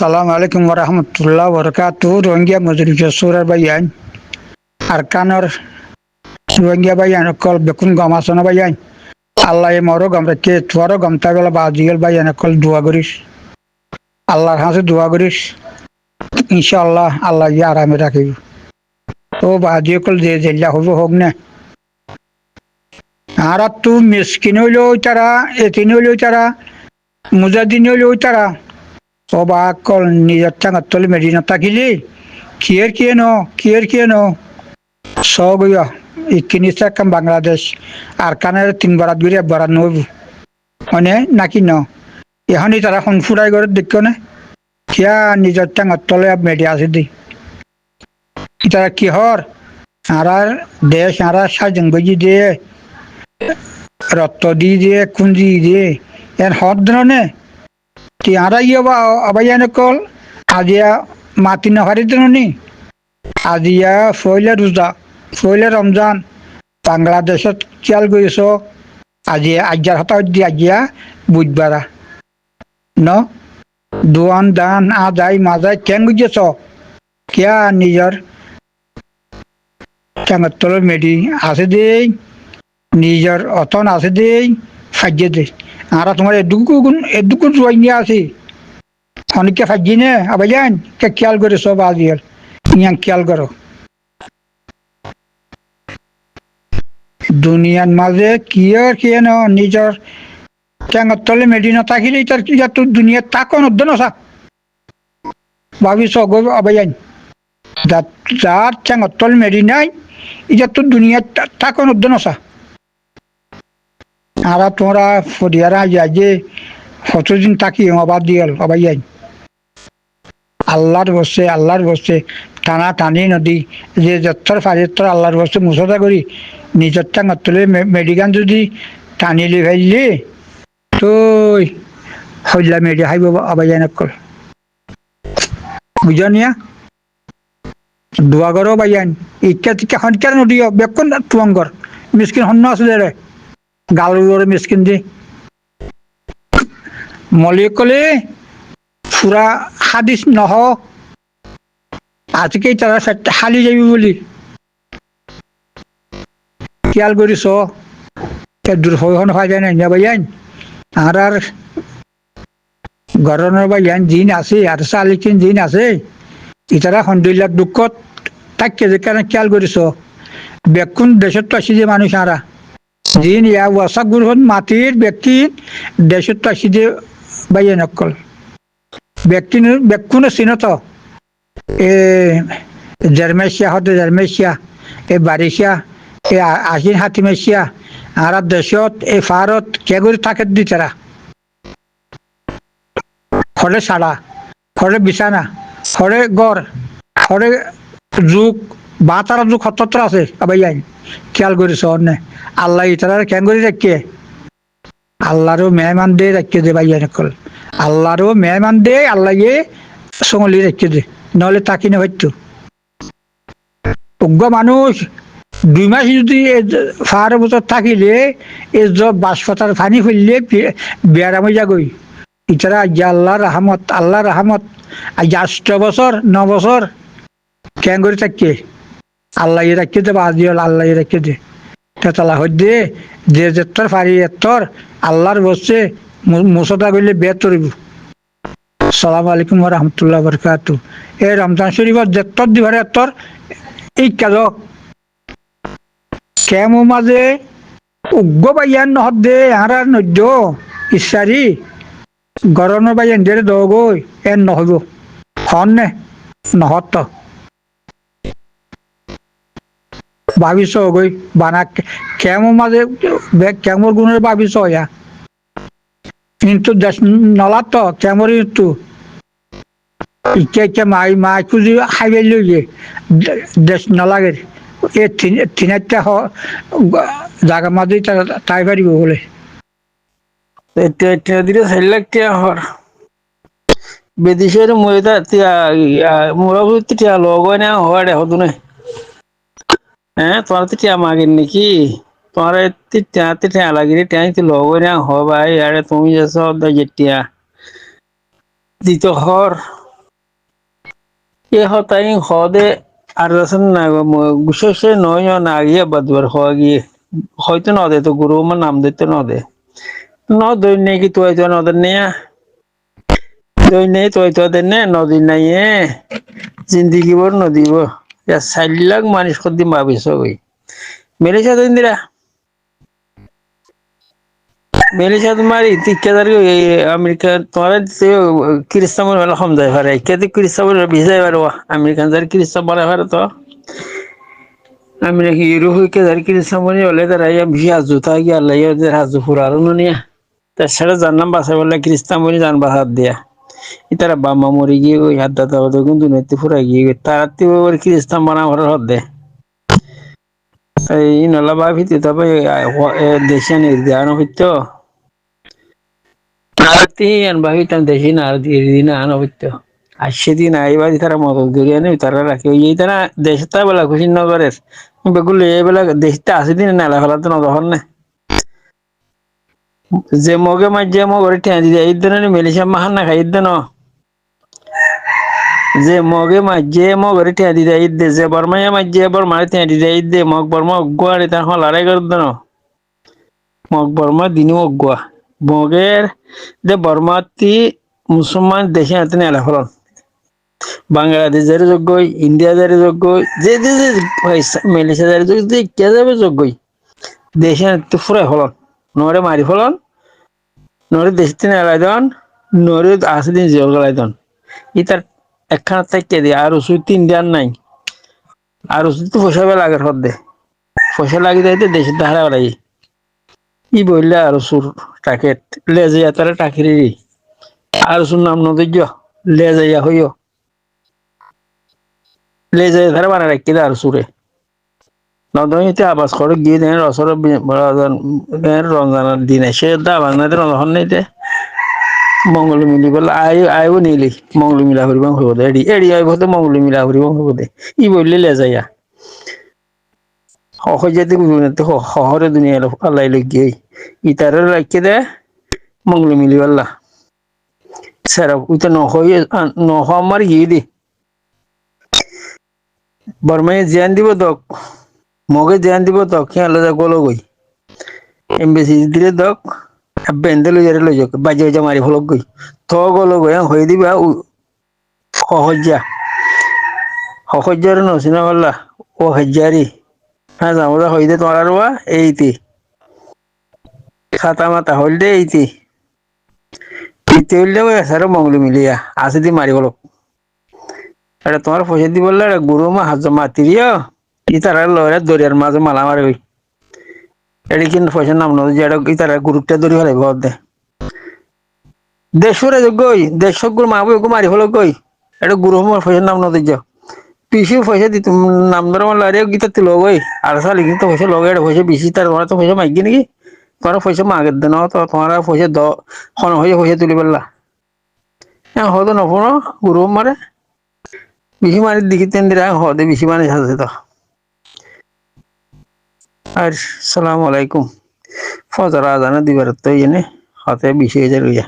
Assalamu alaikum warahmatullahi wabarakatuh. Rohingya Mujrim Surar Bayan. Arkanor Rohingya Bayan kol bekun gamasona bayan. Allah moro gamreke tuaro gamtagala baziyal bayan kol dua guris. Allah hasu dua guris. Insyaallah Allah ya arame rakib. To baziyal kol je jella hobo hogne. Ara tu miskinolo tara etinolo tara mujadinolo tara. Oba kol নিজের টাঙ্গা তলে Medina তাকিলি কিয়ের সব ইকিনিসা কাম বাংলাদেশ আর কানের 3 বারাত গিরে বারাত নব মানে নাকি ন এখনই তারা ফোন ফুরাই করে দেখো না কিয়া নিজের টাঙ্গা তলে মেডি আছে দি তারা কি হর আর দেশ আর সাজং বজি দিয়ে রত্ত দিয়ে কুঞ্জি দিয়ে এর হদ ধরনে Tiara iya ba abayane kol adia mati na haridroni adia foile Ramzan Bangladesh chial goiso adia ajar hata di adia budbara no duan dan adai mazai keng goiso kya nijar changatol medi ase de nijar oton ase de fajje de Ara তোমার এদুকু জুয়াইনি আছে অনেকে ফাজিনে আবাইয়ান কে খেয়াল করে সব আজিয়াল ইয়ান খেয়াল করো দুনিয়ার মাঝে কিয়ার কেন নিজের টাঙ্গতলে মেডিনা থাকিলে তার কি তো দুনিয়া তাকন অধ্যনসা ভাবিস গো আবাইয়ান যার টাঙ্গতল মেডিনাই এটা তো দুনিয়া তাকন অধ্যনসা আরা তোমরা ফরিয়ারা যে কতদিন থাকি অবাদ দিয়াল অবাইয়াই আল্লাহর বসে টানা টানি নদী যে যত্তর ফারিত্তর আল্লাহর বসে মুসদা করি নিজের টাঙ্গার তুলে মেডিকান যদি টানিলে ফেললি তুই হইলা মেডি হাইব অবাইয়াই নকল বুঝনিয়া দোয়া করো বাইয়ান ইচ্ছা টিকা হনকার নদী বেকন তুয়ঙ্গর মিসকিন হন্য আসলে রে গালুর মিসকিন দি মলিকলে পুরা হাদিস নহ আজকে তারা হালি যাবি বলি খেয়াল করিস দূর হন হওয়া যায় না ভাইয়ান আর গরমের ভাইয়ান জিন আছে আর চালিকিন জিন আছে ইতারা হন্দিল্লা দুঃখত তাকে যে কারণ খেয়াল করিস বেকুন দেশত তো আসি যে মানুষ আরা জিন ইয়া ওয়াসা গুরহন মাটির ব্যক্তি দেশত তো আসি যে বাইয়ে নকল ব্যক্তি বেকুন চিনত এ জার্মেশিয়া এ বারিশিয়া এ আশিন হাতিমেশিয়া আর দেশত এ ফারত কেগুরি থাকে দি তারা হরে সাড়া হরে বিছানা হরে গড় হরে যুগ বাতারা যুগ হতত্র আছে আবাইয়াই খেয়াল করিস অন্যে আল্লাহ ইতারা কেন করে রাখে আল্লাহরও মেহমান দিয়ে রাখে দে ভাইয়া নকল আল্লাহরও মেহমান দে আল্লাহ সঙ্গলি রেখে দে নহলে তাকি না হইতো অজ্ঞ মানুষ 2 মাস যদি 12 বছর থাকিলে এই জব বাসপাতার পানি ফেললে বেয়ারাম হয়ে যাগই ইতারা আল্লাহর রহমত আজ 8 বছর 9 বছর কেন করে থাকে আল্লাহ রাখে দে বা আল্লাহ রেখে দে তেতলা হইদে যে যেতর ফারি এতর আল্লাহর বসে মুসদা করলে বেতরিব আসসালামু আলাইকুম ওয়া রাহমাতুল্লাহি ওয়া বারাকাতুহু এই রমজান শরীফত যেতর দিবারে এতর এই কাজ কেমো মাঝে উগ্র বাইয়ান নহত দে হারার নদ্য ইচ্ছারি গরমের বাইয়ান দেরে দগই এর নহব হন নহত ভাবিস গই বানা কেমন মাঝে কেমন গুণের ভাবিস ইয়া কিন্তু দেশ নলা তো কেমন কিন্তু ইচ্ছা মাই খুঁজি খাইবে লইয়ে দেশ নলাগে এ 3-4টা জায়গা মাঝে তাই পারিব বলে দিলে 4 লাখ টাকা হর বিদেশের মহিলা মোরাবুতি টিয়া লগয় না হয় রে হদুনে হ্যাঁ তোমার তো টিয়া মাগেন নাকি তোমার টিয়া লাগিলে টিয়া তো লগয় না হয় ভাই আরে তুমি যেসব টিয়া দিত হর ये hotai hode ardasan na gushe noy na ye badwar hogi হয়তো না দে তো গুরু আমার নাম দিতে না দে ন দই নেই কি তুই তো নদের নিয়ে দই নেই তুই তো দে নে নদী নাই এ জিন্দিগি বর নদী বো ইয়া 4 লাখ মানুষ কদি মাবিস হই মেলেছিয়া তো ইন্দিরা মেলেছিয়া তোমার ঠিকাদার আমেরিকা তোমার খ্রিস্টান বলে কম যায় পারে কেদি খ্রিস্টান বলে ভিজাই পারো আমেরিকান যার খ্রিস্টান বলে পারে তো আমি নাকি ইউরোপ কে যার খ্রিস্টান বলে হলে তারা ভিয়া জুতা গিয়া লাইয়া হাজু ফুরারো নিয়া তার সাথে জানলাম বাসা বললে খ্রিস্টান বলে জানবা হাত দিয়া ইতারা বাম্মা মরে গিয়ে ওই হাত দাতা দেখুন দুনিয়াতে ফুরাই গিয়ে তারা খ্রিস্টান বানা ঘরের হদ দেয় এই নলা ভাবিতে তবে দেশে নির্ধারণ হইতো তারাতি ভাবিতাম দেশি না আর ধীরে ধীরে না আনা হইতো আর সেদিন আইবাদি তারা মদত করিয়া নেই তারা রাখে ওই তারা দেশে তা বেলা খুশি নগরের বেগুলো এবেলা দেশটা আসে দিন নালা ফেলাতে না তখন না যে মগে মাঝে যে মগরে ঠেয়া দিতে ইদ্দেন মেলিশা মাহান না খাই ইদ্দেন যে মগে মাঝে মগরে ঠেয়া দিতে ইদ্দে যে বর্মাইয়া মাঝে বর্মারে ঠেয়া দিতে ইদ্দে মগ বর্মা অগুয়ারে তার লড়াই করে দেন মগ বর্মা দিনও অগুয়া মগের যে বর্মাতি মুসলমান দেশে হাতে নেলা ফলন বাংলাদেশের যোগ্য ইন্ডিয়াদের যোগ্য যে যে যে মালয়েশিয়াদের যোগ্য যে কে যাবে যোগ্যই দেশে হাতে ফুরাই ফলন নরে মারি ফলন নরে দেশতে নেলাই দন নরে আসে দিন জিয়ল গলাই দন ইতার একখানা থেকে দিয়ে আর ওষুধ 3 দিন নাই আর ওষুধ তো পয়সা বেলা আগের হদ দে পয়সা লাগি যাইতে দেশের ধারা বেড়াই ই বললে আর ওষুধ টাকেট লে যাইয়া তারা টাকিরি আর ওষুধ নাম নদীর্য লে যাইয়া হইও লে যাই ধারা বানা রাখি আর সুরে নদীতে আবাস করে গিয়ে দেন রসর রমজানের দিন এসে দা বাংলাদেশ রন্ধন নেইতে মঙ্গল মিলি বলে আইও নিলি মঙ্গল মিলা করিবাং হইব দে এডি আইব তো মঙ্গল মিলা করিবাং হইব দে ই বললে লে যাইয়া যেতে শহরে দুনিয়া আল্লাহ গিয়ে ইতারে রাখি দে মঙ্গল মিলি পাল্লা সেরা উইতে নহ আমার গিয়ে দি বর্মাই জিয়ান দিব দক মগে জিয়ান দিব দক খেয়াল গলো গই এমবেসি দিলে দক বেন্দে লই যাক বাজে বাজে মারি ফলক গই থ গলো গই হয়ে দিবা সহজ্যার নচিনা পাল্লা ও হাজারি হ্যাঁ যাবো হয়ে দে তোমার আরবা এইতি খাতা মাতা হল দে এইতি ইতি হইলে স্যার মঙ্গল মিলিয়া আসে দি মারি ফলক এটা তোমার পয়সা দি বললে গুরু মা হাজ মাতিরিও ই তারা লড়ে দরিয়ার মাঝে মালা মারে ওই এটা কিন্তু পয়সা নাম নদী যে ই তারা গ্রুপটা দরি ফেলাই বদ দে দেশরে গই দেশক গুরু মাবু মারি ফেলো গই এটা গুরু পয়সা নাম নদী যাও পিসি পয়সা দি তুমি নাম ধরে আমার লারে গীতা তুল গই আর সালি কিন্তু পয়সা লগে এটা পয়সা বেশি তার তোমার তো পয়সা মাইকি নাকি তোমার পয়সা মাগে দেন তো তোমার পয়সা খন হয়ে পয়সা তুলি পারলা হ্যাঁ হয়তো নপনো গুরু মারে বেশি মানে দেখি তেন দিরা হদে বেশি মানে আছে তো আর সালাম আলাইকুম ফজর আজানা দিবার তো এনে হাতে 20,000 লইয়া